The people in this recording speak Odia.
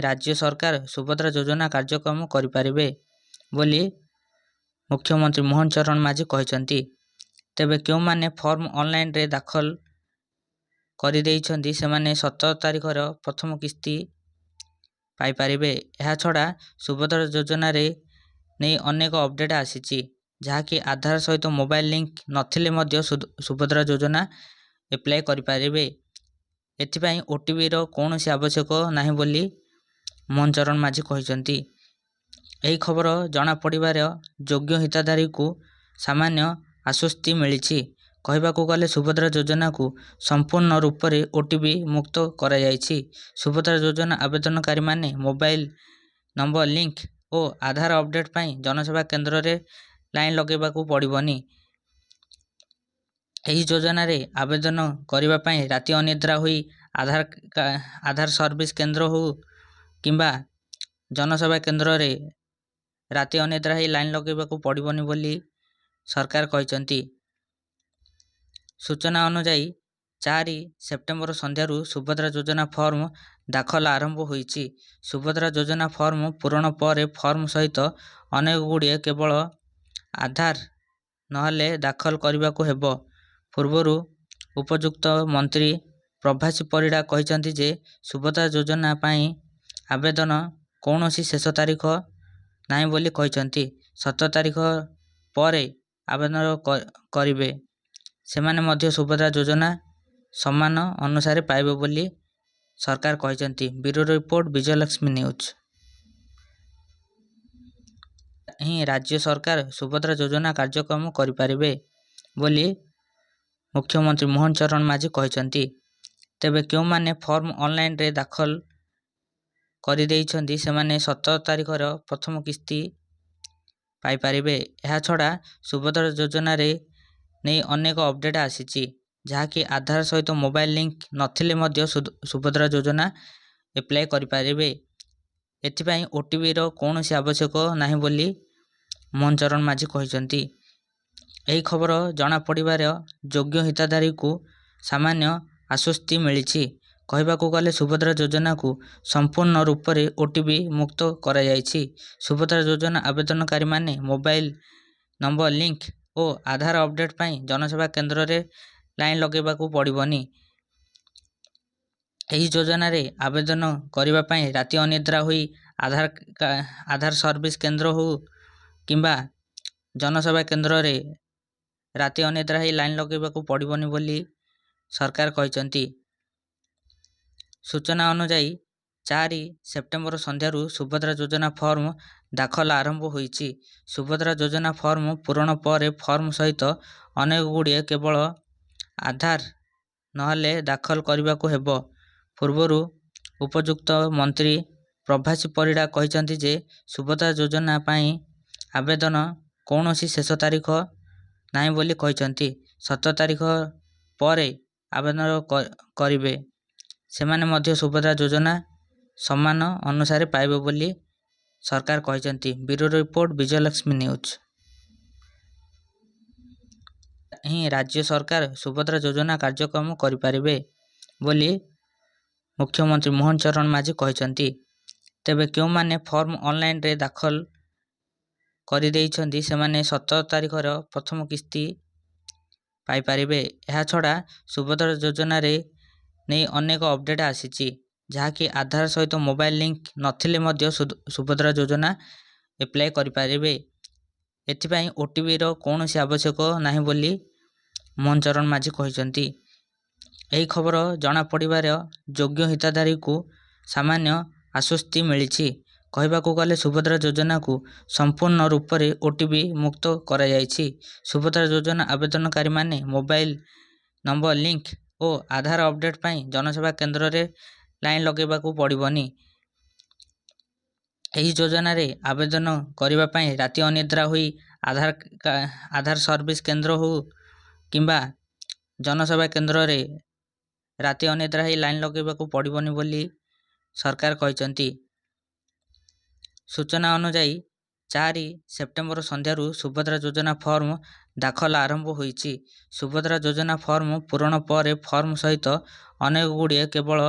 ରାଜ୍ୟ ସରକାର ସୁଭଦ୍ରା ଯୋଜନା କାର୍ଯ୍ୟକ୍ରମ କରିପାରିବେ ବୋଲି ମୁଖ୍ୟମନ୍ତ୍ରୀ ମୋହନ ଚରଣ ମାଝୀ କହିଛନ୍ତି। ତେବେ କେଉଁମାନେ ଫର୍ମ ଅନଲାଇନରେ ଦାଖଲ କରିଦେଇଛନ୍ତି ସେମାନେ 17 ତାରିଖର ପ୍ରଥମ କିସ୍ତି ପାଇପାରିବେ। ଏହାଛଡ଼ା ସୁଭଦ୍ରା ଯୋଜନାରେ ନେଇ ଅନେକ ଅପଡେଟ୍ ଆସିଛି, ଯାହାକି ଆଧାର ସହିତ ମୋବାଇଲ ଲିଙ୍କ ନଥିଲେ ମଧ୍ୟ ସୁଭଦ୍ରା ଯୋଜନା ଆପ୍ଲାଏ କରିପାରିବେ। ଏଥିପାଇଁ ଓଟିପିର କୌଣସି ଆବଶ୍ୟକ ନାହିଁ ବୋଲି ମୋହନ ଚରଣ ମାଝୀ କହିଛନ୍ତି। ଏହି ଖବର ଜଣାପଡ଼ିବାର ଯୋଗ୍ୟ ହିତାଧିକାରୀଙ୍କୁ ସାମାନ୍ୟ ଆଶ୍ୱସ୍ତି ମିଳିଛି। କହିବାକୁ ଗଲେ ସୁଭଦ୍ରା ଯୋଜନାକୁ ସମ୍ପୂର୍ଣ୍ଣ ରୂପରେ ଓଟିପି ମୁକ୍ତ କରାଯାଇଛି। ସୁଭଦ୍ରା ଯୋଜନା ଆବେଦନକାରୀମାନେ ମୋବାଇଲ ନମ୍ବର ଲିଙ୍କ ଓ ଆଧାର ଅପଡେଟ୍ ପାଇଁ ଜନସେବା କେନ୍ଦ୍ରରେ ଲାଇନ ଲଗାଇବାକୁ ପଡ଼ିବନି। ଏହି ଯୋଜନାରେ ଆବେଦନ କରିବା ପାଇଁ ରାତି ଅନିଦ୍ରା ହୋଇ ଆଧାର ସର୍ଭିସ କେନ୍ଦ୍ର ହେଉ କିମ୍ବା ଜନସେବା କେନ୍ଦ୍ରରେ ରାତି ଅନିଦ୍ରା ହୋଇ ଲାଇନ ଲଗାଇବାକୁ ପଡ଼ିବନି ବୋଲି ସରକାର କହିଛନ୍ତି। ସୂଚନା ଅନୁଯାୟୀ 4 ସେପ୍ଟେମ୍ବର ସନ୍ଧ୍ୟାରୁ ସୁଭଦ୍ରା ଯୋଜନା ଫର୍ମ ଦାଖଲ ଆରମ୍ଭ ହୋଇଛି। ସୁଭଦ୍ରା ଯୋଜନା ଫର୍ମ ପୂରଣ ପରେ ଫର୍ମ ସହିତ ଅନେକଗୁଡ଼ିଏ କେବଳ ଆଧାର ନହେଲେ ଦାଖଲ କରିବାକୁ ହେବ। ପୂର୍ବରୁ ଉପଯୁକ୍ତ ମନ୍ତ୍ରୀ ପ୍ରଭାସୀ ପରିଡ଼ା କହିଛନ୍ତି ଯେ ସୁଭଦ୍ରା ଯୋଜନା ପାଇଁ ଆବେଦନ କୌଣସି ଶେଷ ତାରିଖ ନାହିଁ ବୋଲି କହିଛନ୍ତି। 17 ତାରିଖ ପରେ ଆବେଦନ କରିବେ ସେମାନେ ମଧ୍ୟ ସୁଭଦ୍ରା ଯୋଜନା ସମାନ ଅନୁସାରେ ପାଇବେ ବୋଲି ସରକାର କହିଛନ୍ତି। Bureau report, Vijayalakshmi news. ରାଜ୍ୟ ସରକାର ସୁଭଦ୍ରା ଯୋଜନା କାର୍ଯ୍ୟକ୍ରମ କରିପାରିବେ ବୋଲି ମୁଖ୍ୟମନ୍ତ୍ରୀ ମୋହନ ଚରଣ ମାଝୀ କହିଛନ୍ତି। ତେବେ କେଉଁମାନେ ଫର୍ମ ଅନଲାଇନରେ ଦାଖଲ କରିଦେଇଛନ୍ତି ସେମାନେ 17 ତାରିଖର ପ୍ରଥମ କିସ୍ତି ପାଇପାରିବେ। ଏହାଛଡ଼ା ସୁଭଦ୍ରା ଯୋଜନାରେ ନେଇ ଅନେକ ଅପଡେଟ୍ ଆସିଛି, ଯାହାକି ଆଧାର ସହିତ ମୋବାଇଲ ଲିଙ୍କ ନଥିଲେ ମଧ୍ୟ ସୁଭଦ୍ରା ଯୋଜନା ଆପ୍ଲାଏ କରିପାରିବେ। ଏଥିପାଇଁ ଓଟିପିର କୌଣସି ଆବଶ୍ୟକ ନାହିଁ ବୋଲି ମୋହନ ଚରଣ ମାଝୀ କହିଛନ୍ତି। ଏହି ଖବର ଜଣାପଡ଼ିବାର ଯୋଗ୍ୟ ହିତାଧିକାରୀଙ୍କୁ ସାମାନ୍ୟ ଆଶ୍ୱସ୍ତି ମିଳିଛି। କହିବାକୁ ଗଲେ ସୁଭଦ୍ରା ଯୋଜନାକୁ ସମ୍ପୂର୍ଣ୍ଣ ରୂପରେ ଓଟିପି ମୁକ୍ତ କରାଯାଇଛି। ସୁଭଦ୍ରା ଯୋଜନା ଆବେଦନକାରୀମାନେ ମୋବାଇଲ ନମ୍ବର ଲିଙ୍କ ଓ ଆଧାର ଅପଡେଟ୍ ପାଇଁ ଜନସେବା କେନ୍ଦ୍ରରେ ଲାଇନ ଲଗାଇବାକୁ ପଡ଼ିବନି। ଏହି ଯୋଜନାରେ ଆବେଦନ କରିବା ପାଇଁ ରାତି ଅନିଦ୍ରା ହୋଇ ଆଧାର ସର୍ଭିସ କେନ୍ଦ୍ର ହେଉ କିମ୍ବା ଜନସେବା କେନ୍ଦ୍ରରେ ରାତି ଅନିଦ୍ରା ହୋଇ ଲାଇନ ଲଗାଇବାକୁ ପଡ଼ିବନି ବୋଲି ସରକାର କହିଛନ୍ତି। ସୂଚନା ଅନୁଯାୟୀ 4 ସେପ୍ଟେମ୍ବର ସନ୍ଧ୍ୟାରୁ ସୁଭଦ୍ରା ଯୋଜନା ଫର୍ମ ଦାଖଲ ଆରମ୍ଭ ହୋଇଛି। ସୁଭଦ୍ରା ଯୋଜନା ଫର୍ମ ପୂରଣ ପରେ ଫର୍ମ ସହିତ ଅନେକଗୁଡ଼ିଏ କେବଳ ଆଧାର ନହେଲେ ଦାଖଲ କରିବାକୁ ହେବ। ପୂର୍ବରୁ ଉପଯୁକ୍ତ ମନ୍ତ୍ରୀ ପ୍ରଭାସୀ ପରିଡ଼ା କହିଛନ୍ତି ଯେ ସୁଭଦ୍ରା ଯୋଜନା ପାଇଁ ଆବେଦନ କୌଣସି ଶେଷ ତାରିଖ ନାହିଁ ବୋଲି କହିଛନ୍ତି। 17 ତାରିଖ ପରେ ଆବେଦନ କରିବେ ସେମାନେ ମଧ୍ୟ ସୁଭଦ୍ରା ଯୋଜନା ସମାନ ଅନୁସାରେ ପାଇବେ ବୋଲି ସରକାର କହିଛନ୍ତି। Bureau report, Vijayalakshmi news. ରାଜ୍ୟ ସରକାର ସୁଭଦ୍ରା ଯୋଜନା କାର୍ଯ୍ୟକ୍ରମ କରିପାରିବେ ବୋଲି ମୁଖ୍ୟମନ୍ତ୍ରୀ ମୋହନ ଚରଣ ମାଝୀ କହିଛନ୍ତି। ତେବେ କେଉଁମାନେ ଫର୍ମ ଅନଲାଇନରେ ଦାଖଲ କରିଦେଇଛନ୍ତି ସେମାନେ 17 ତାରିଖର ପ୍ରଥମ କିସ୍ତି ପାଇପାରିବେ। ଏହାଛଡ଼ା ସୁଭଦ୍ରା ଯୋଜନାରେ ନେଇ ଅନେକ ଅପଡେଟ୍ ଆସିଛି, ଯାହାକି ଆଧାର ସହିତ ମୋବାଇଲ ଲିଙ୍କ ନଥିଲେ ମଧ୍ୟ ସୁଭଦ୍ରା ଯୋଜନା ଆପ୍ଲାଏ କରିପାରିବେ। ଏଥିପାଇଁ ଓଟିପିର କୌଣସି ଆବଶ୍ୟକ ନାହିଁ ବୋଲି ମୋହନ ଚରଣ ମାଝୀ କହିଛନ୍ତି। ଏହି ଖବର ଜଣାପଡ଼ିବାର ଯୋଗ୍ୟ ହିତାଧିକାରୀଙ୍କୁ ସାମାନ୍ୟ ଆଶ୍ୱସ୍ତି ମିଳିଛି। କହିବାକୁ ଗଲେ ସୁଭଦ୍ରା ଯୋଜନାକୁ ସମ୍ପୂର୍ଣ୍ଣ ରୂପରେ ଓଟିପି ମୁକ୍ତ କରାଯାଇଛି। ସୁଭଦ୍ରା ଯୋଜନା ଆବେଦନକାରୀମାନେ ମୋବାଇଲ ନମ୍ବର ଲିଙ୍କ ଓ ଆଧାର ଅପଡେଟ୍ ପାଇଁ ଜନସେବା କେନ୍ଦ୍ରରେ ଲାଇନ ଲଗାଇବାକୁ ପଡ଼ିବନି। ଏହି ଯୋଜନାରେ ଆବେଦନ କରିବା ପାଇଁ ରାତି ଅନିଦ୍ରା ହୋଇ ଆଧାର ସର୍ଭିସ କେନ୍ଦ୍ର ହେଉ କିମ୍ବା ଜନସେବା କେନ୍ଦ୍ରରେ ରାତି ଅନିଦ୍ରା ହୋଇ ଲାଇନ ଲଗାଇବାକୁ ପଡ଼ିବନି ବୋଲି ସରକାର କହିଛନ୍ତି। ସୂଚନା ଅନୁଯାୟୀ 4 ସେପ୍ଟେମ୍ବର ସନ୍ଧ୍ୟାରୁ ସୁଭଦ୍ରା ଯୋଜନା ଫର୍ମ ଦାଖଲ ଆରମ୍ଭ ହୋଇଛି। ସୁଭଦ୍ରା ଯୋଜନା ଫର୍ମ ପୂରଣ ପରେ ଫର୍ମ ସହିତ ଅନେକଗୁଡ଼ିଏ କେବଳ